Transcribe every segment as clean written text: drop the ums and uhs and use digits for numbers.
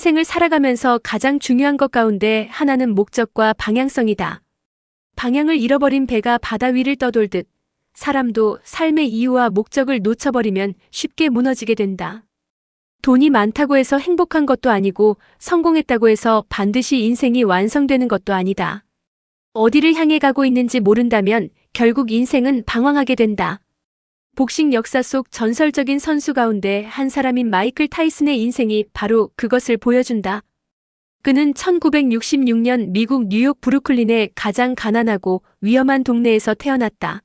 인생을 살아가면서 가장 중요한 것 가운데 하나는 목적과 방향성이다. 방향을 잃어버린 배가 바다 위를 떠돌듯 사람도 삶의 이유와 목적을 놓쳐버리면 쉽게 무너지게 된다. 돈이 많다고 해서 행복한 것도 아니고 성공했다고 해서 반드시 인생이 완성되는 것도 아니다. 어디를 향해 가고 있는지 모른다면 결국 인생은 방황하게 된다. 복싱 역사 속 전설적인 선수 가운데 한 사람인 마이클 타이슨의 인생이 바로 그것을 보여준다. 그는 1966년 미국 뉴욕 브루클린의 가장 가난하고 위험한 동네에서 태어났다.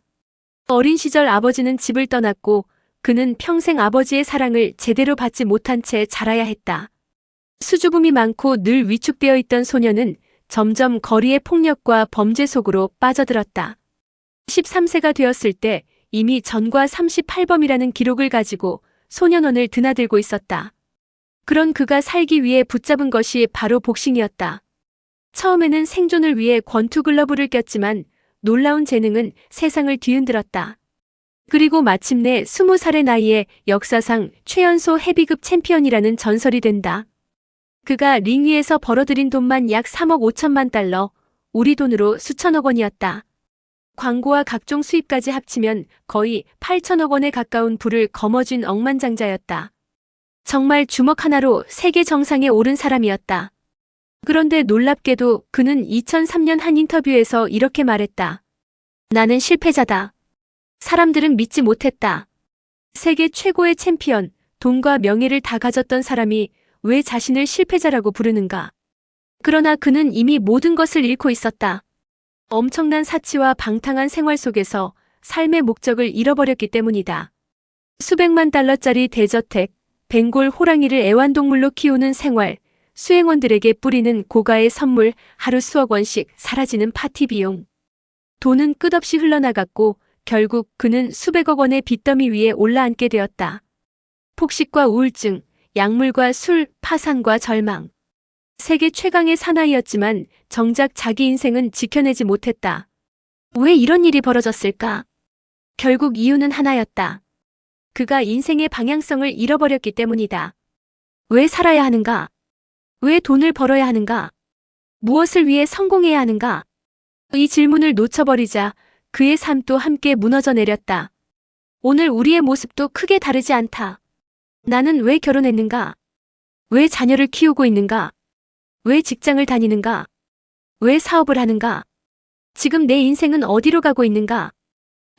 어린 시절 아버지는 집을 떠났고 그는 평생 아버지의 사랑을 제대로 받지 못한 채 자라야 했다. 수줍음이 많고 늘 위축되어 있던 소녀는 점점 거리의 폭력과 범죄 속으로 빠져들었다. 13세가 되었을 때 이미 전과 38범이라는 기록을 가지고 소년원을 드나들고 있었다. 그런 그가 살기 위해 붙잡은 것이 바로 복싱이었다. 처음에는 생존을 위해 권투 글러브를 꼈지만 놀라운 재능은 세상을 뒤흔들었다. 그리고 마침내 20살의 나이에 역사상 최연소 헤비급 챔피언이라는 전설이 된다. 그가 링 위에서 벌어들인 돈만 약 3억 5천만 달러, 우리 돈으로 수천억 원이었다. 광고와 각종 수입까지 합치면 거의 8천억 원에 가까운 부를 거머쥔 억만장자였다. 정말 주먹 하나로 세계 정상에 오른 사람이었다. 그런데 놀랍게도 그는 2003년 한 인터뷰에서 이렇게 말했다. 나는 실패자다. 사람들은 믿지 못했다. 세계 최고의 챔피언, 돈과 명예를 다 가졌던 사람이 왜 자신을 실패자라고 부르는가? 그러나 그는 이미 모든 것을 잃고 있었다. 엄청난 사치와 방탕한 생활 속에서 삶의 목적을 잃어버렸기 때문이다. 수백만 달러짜리 대저택, 벵골 호랑이를 애완동물로 키우는 생활, 수행원들에게 뿌리는 고가의 선물, 하루 수억 원씩 사라지는 파티 비용. 돈은 끝없이 흘러나갔고 결국 그는 수백억 원의 빚더미 위에 올라앉게 되었다. 폭식과 우울증, 약물과 술, 파산과 절망. 세계 최강의 사나이였지만 정작 자기 인생은 지켜내지 못했다. 왜 이런 일이 벌어졌을까? 결국 이유는 하나였다. 그가 인생의 방향성을 잃어버렸기 때문이다. 왜 살아야 하는가? 왜 돈을 벌어야 하는가? 무엇을 위해 성공해야 하는가? 이 질문을 놓쳐버리자 그의 삶도 함께 무너져 내렸다. 오늘 우리의 모습도 크게 다르지 않다. 나는 왜 결혼했는가? 왜 자녀를 키우고 있는가? 왜 직장을 다니는가? 왜 사업을 하는가? 지금 내 인생은 어디로 가고 있는가?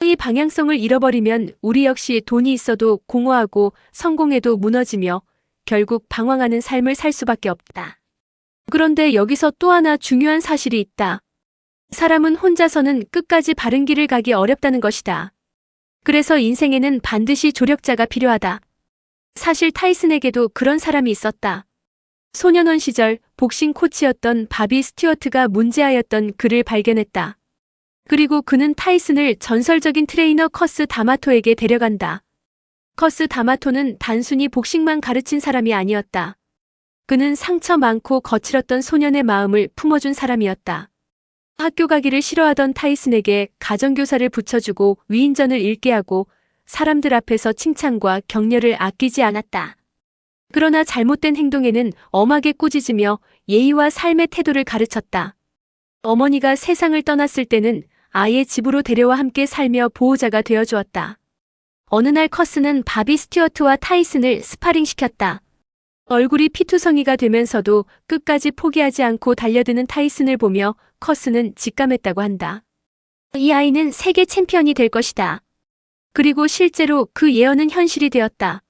이 방향성을 잃어버리면 우리 역시 돈이 있어도 공허하고 성공해도 무너지며 결국 방황하는 삶을 살 수밖에 없다. 그런데 여기서 또 하나 중요한 사실이 있다. 사람은 혼자서는 끝까지 바른 길을 가기 어렵다는 것이다. 그래서 인생에는 반드시 조력자가 필요하다. 사실 타이슨에게도 그런 사람이 있었다. 소년원 시절 복싱 코치였던 바비 스튜어트가 문제아였던 그를 발견했다. 그리고 그는 타이슨을 전설적인 트레이너 커스 다마토에게 데려간다. 커스 다마토는 단순히 복싱만 가르친 사람이 아니었다. 그는 상처 많고 거칠었던 소년의 마음을 품어준 사람이었다. 학교 가기를 싫어하던 타이슨에게 가정교사를 붙여주고 위인전을 읽게 하고 사람들 앞에서 칭찬과 격려를 아끼지 않았다. 그러나 잘못된 행동에는 엄하게 꾸짖으며 예의와 삶의 태도를 가르쳤다. 어머니가 세상을 떠났을 때는 아이의 집으로 데려와 함께 살며 보호자가 되어주었다. 어느 날 커스는 바비 스튜어트와 타이슨을 스파링시켰다. 얼굴이 피투성이가 되면서도 끝까지 포기하지 않고 달려드는 타이슨을 보며 커스는 직감했다고 한다. 이 아이는 세계 챔피언이 될 것이다. 그리고 실제로 그 예언은 현실이 되었다.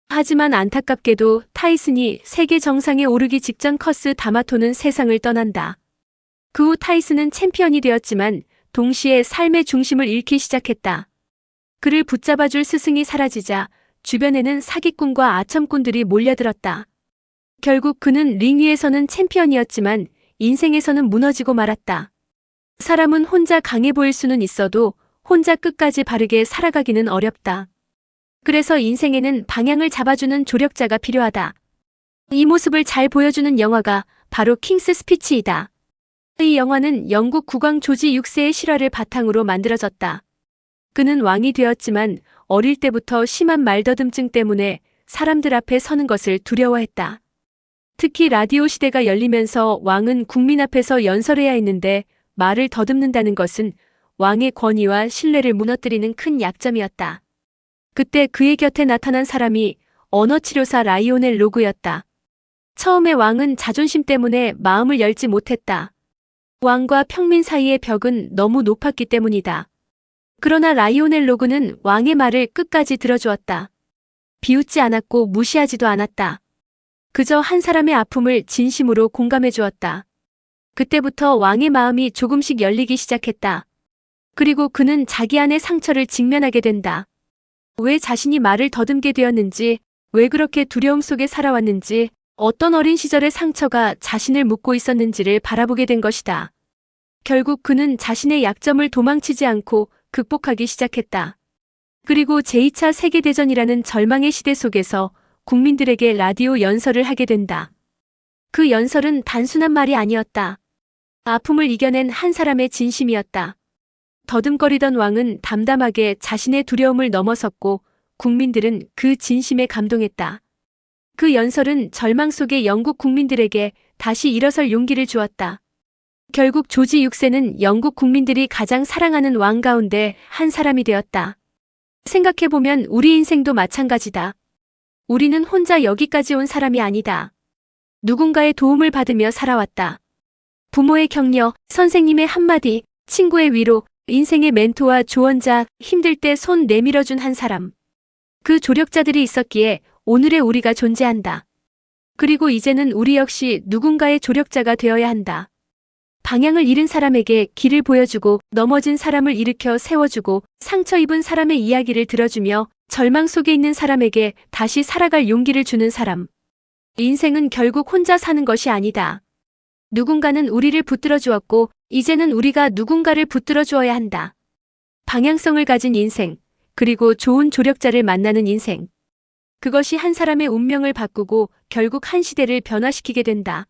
하지만 안타깝게도 타이슨이 세계 정상에 오르기 직전 커스 다마토는 세상을 떠난다. 그 후 타이슨은 챔피언이 되었지만 동시에 삶의 중심을 잃기 시작했다. 그를 붙잡아줄 스승이 사라지자 주변에는 사기꾼과 아첨꾼들이 몰려들었다. 결국 그는 링 위에서는 챔피언이었지만 인생에서는 무너지고 말았다. 사람은 혼자 강해 보일 수는 있어도 혼자 끝까지 바르게 살아가기는 어렵다. 그래서 인생에는 방향을 잡아주는 조력자가 필요하다. 이 모습을 잘 보여주는 영화가 바로 킹스 스피치이다. 이 영화는 영국 국왕 조지 6세의 실화를 바탕으로 만들어졌다. 그는 왕이 되었지만 어릴 때부터 심한 말더듬증 때문에 사람들 앞에 서는 것을 두려워했다. 특히 라디오 시대가 열리면서 왕은 국민 앞에서 연설해야 했는데 말을 더듬는다는 것은 왕의 권위와 신뢰를 무너뜨리는 큰 약점이었다. 그때 그의 곁에 나타난 사람이 언어치료사 라이오넬 로그였다. 처음에 왕은 자존심 때문에 마음을 열지 못했다. 왕과 평민 사이의 벽은 너무 높았기 때문이다. 그러나 라이오넬 로그는 왕의 말을 끝까지 들어주었다. 비웃지 않았고 무시하지도 않았다. 그저 한 사람의 아픔을 진심으로 공감해 주었다. 그때부터 왕의 마음이 조금씩 열리기 시작했다. 그리고 그는 자기 안의 상처를 직면하게 된다. 왜 자신이 말을 더듬게 되었는지, 왜 그렇게 두려움 속에 살아왔는지, 어떤 어린 시절의 상처가 자신을 묶고 있었는지를 바라보게 된 것이다. 결국 그는 자신의 약점을 도망치지 않고 극복하기 시작했다. 그리고 제2차 세계대전이라는 절망의 시대 속에서 국민들에게 라디오 연설을 하게 된다. 그 연설은 단순한 말이 아니었다. 아픔을 이겨낸 한 사람의 진심이었다. 더듬거리던 왕은 담담하게 자신의 두려움을 넘어섰고 국민들은 그 진심에 감동했다. 그 연설은 절망 속의 영국 국민들에게 다시 일어설 용기를 주었다. 결국 조지 6세는 영국 국민들이 가장 사랑하는 왕 가운데 한 사람이 되었다. 생각해보면 우리 인생도 마찬가지다. 우리는 혼자 여기까지 온 사람이 아니다. 누군가의 도움을 받으며 살아왔다. 부모의 격려, 선생님의 한마디, 친구의 위로, 인생의 멘토와 조언자, 힘들 때 손 내밀어준 한 사람. 그 조력자들이 있었기에 오늘의 우리가 존재한다. 그리고 이제는 우리 역시 누군가의 조력자가 되어야 한다. 방향을 잃은 사람에게 길을 보여주고 넘어진 사람을 일으켜 세워주고 상처 입은 사람의 이야기를 들어주며 절망 속에 있는 사람에게 다시 살아갈 용기를 주는 사람. 인생은 결국 혼자 사는 것이 아니다. 누군가는 우리를 붙들어 주었고 이제는 우리가 누군가를 붙들어 주어야 한다. 방향성을 가진 인생, 그리고 좋은 조력자를 만나는 인생. 그것이 한 사람의 운명을 바꾸고 결국 한 시대를 변화시키게 된다.